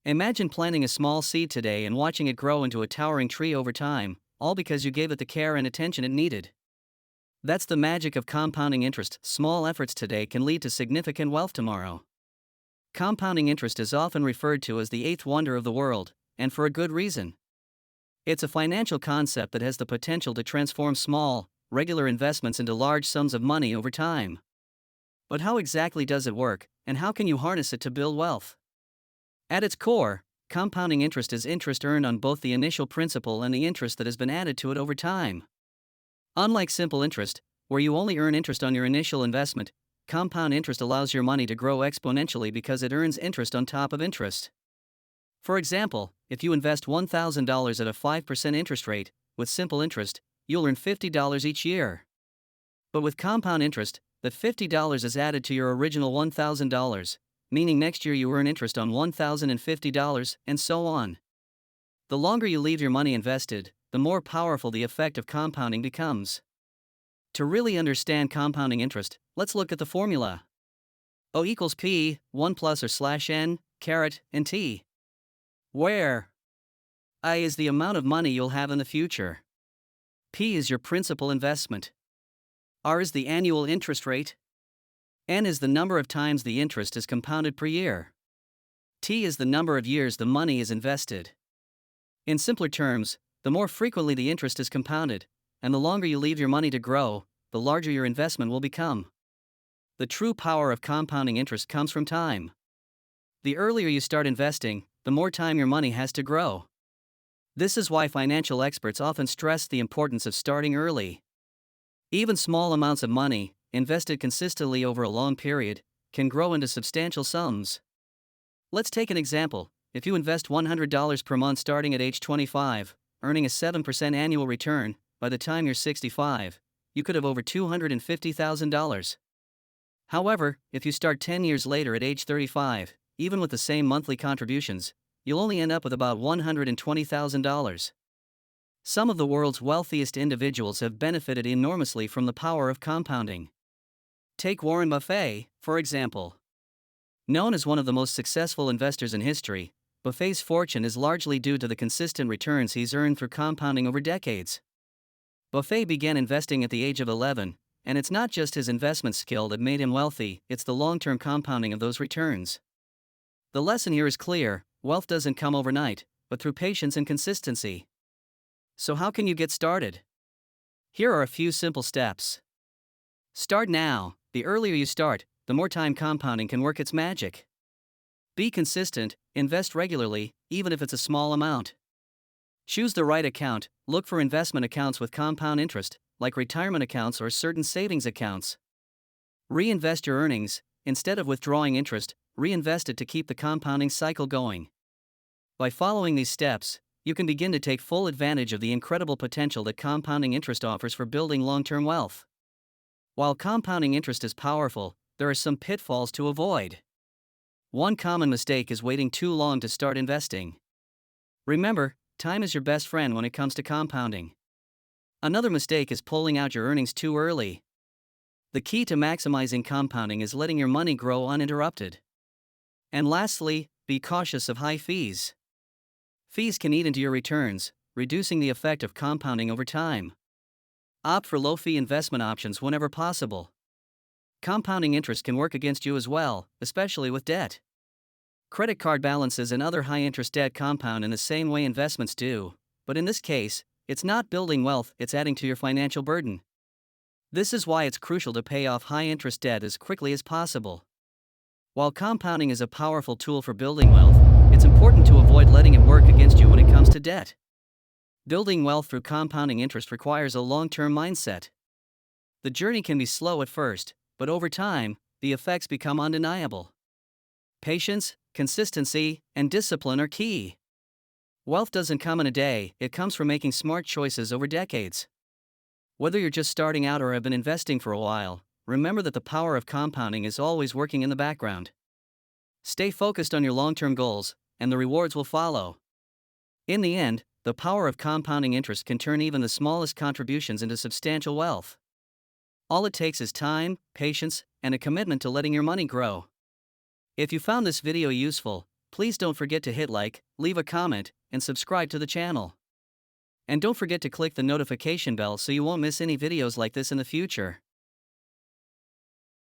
Imagine planting a small seed today and watching it grow into a towering tree over time, all because you gave it the care and attention it needed. That's the magic of compounding interest. Small efforts today can lead to significant wealth tomorrow. Compounding interest is often referred to as the eighth wonder of the world, and for a good reason. It's a financial concept that has the potential to transform small, regular investments into large sums of money over time. But how exactly does it work, and how can you harness it to build wealth? At its core, compounding interest is interest earned on both the initial principal and the interest that has been added to it over time. Unlike simple interest, where you only earn interest on your initial investment, compound interest allows your money to grow exponentially because it earns interest on top of interest. For example, if you invest $1,000 at a 5% interest rate, with simple interest, you'll earn $50 each year. But with compound interest, that $50 is added to your original $1,000, meaning next year you earn interest on $1,050, and so on. The longer you leave your money invested, the more powerful the effect of compounding becomes. To really understand compounding interest, let's look at the formula. O equals P, 1 plus or slash N, caret, and T. Where I is the amount of money you'll have in the future. P is your principal investment. R is the annual interest rate. N is the number of times the interest is compounded per year. T is the number of years the money is invested. In simpler terms, the more frequently the interest is compounded, and the longer you leave your money to grow, the larger your investment will become. The true power of compounding interest comes from time. The earlier you start investing, the more time your money has to grow. This is why financial experts often stress the importance of starting early. Even small amounts of money, invested consistently over a long period, can grow into substantial sums. Let's take an example. If you invest $100 per month starting at age 25, earning a 7% annual return, by the time you're 65, you could have over $250,000. However, if you start 10 years later at age 35, even with the same monthly contributions, you'll only end up with about $120,000. Some of the world's wealthiest individuals have benefited enormously from the power of compounding. Take Warren Buffett, for example. Known as one of the most successful investors in history, Buffett's fortune is largely due to the consistent returns he's earned through compounding over decades. Buffett began investing at the age of 11, and it's not just his investment skill that made him wealthy, it's the long-term compounding of those returns. The lesson here is clear: wealth doesn't come overnight, but through patience and consistency. So how can you get started? Here are a few simple steps. Start now. The earlier you start, the more time compounding can work its magic. Be consistent, invest regularly, even if it's a small amount. Choose the right account. Look for investment accounts with compound interest, like retirement accounts or certain savings accounts. Reinvest your earnings. Instead of withdrawing interest, reinvest it to keep the compounding cycle going. By following these steps, you can begin to take full advantage of the incredible potential that compounding interest offers for building long-term wealth. While compounding interest is powerful, there are some pitfalls to avoid. One common mistake is waiting too long to start investing. Remember, time is your best friend when it comes to compounding. Another mistake is pulling out your earnings too early. The key to maximizing compounding is letting your money grow uninterrupted. And lastly, be cautious of high fees. Fees can eat into your returns, reducing the effect of compounding over time. Opt for low-fee investment options whenever possible. Compounding interest can work against you as well, especially with debt. Credit card balances and other high-interest debt compound in the same way investments do, but in this case, it's not building wealth, it's adding to your financial burden. This is why it's crucial to pay off high-interest debt as quickly as possible. While compounding is a powerful tool for building wealth, it's important to avoid letting it work against you when it comes to debt. Building wealth through compounding interest requires a long-term mindset. The journey can be slow at first, but over time, the effects become undeniable. Patience, consistency, and discipline are key. Wealth doesn't come in a day, it comes from making smart choices over decades. Whether you're just starting out or have been investing for a while, remember that the power of compounding is always working in the background. Stay focused on your long-term goals, and the rewards will follow. In the end, the power of compounding interest can turn even the smallest contributions into substantial wealth. All it takes is time, patience, and a commitment to letting your money grow. If you found this video useful, Please don't forget to hit like, leave a comment, and subscribe to the channel. And don't forget to click the notification bell so you won't miss any videos like this in the future.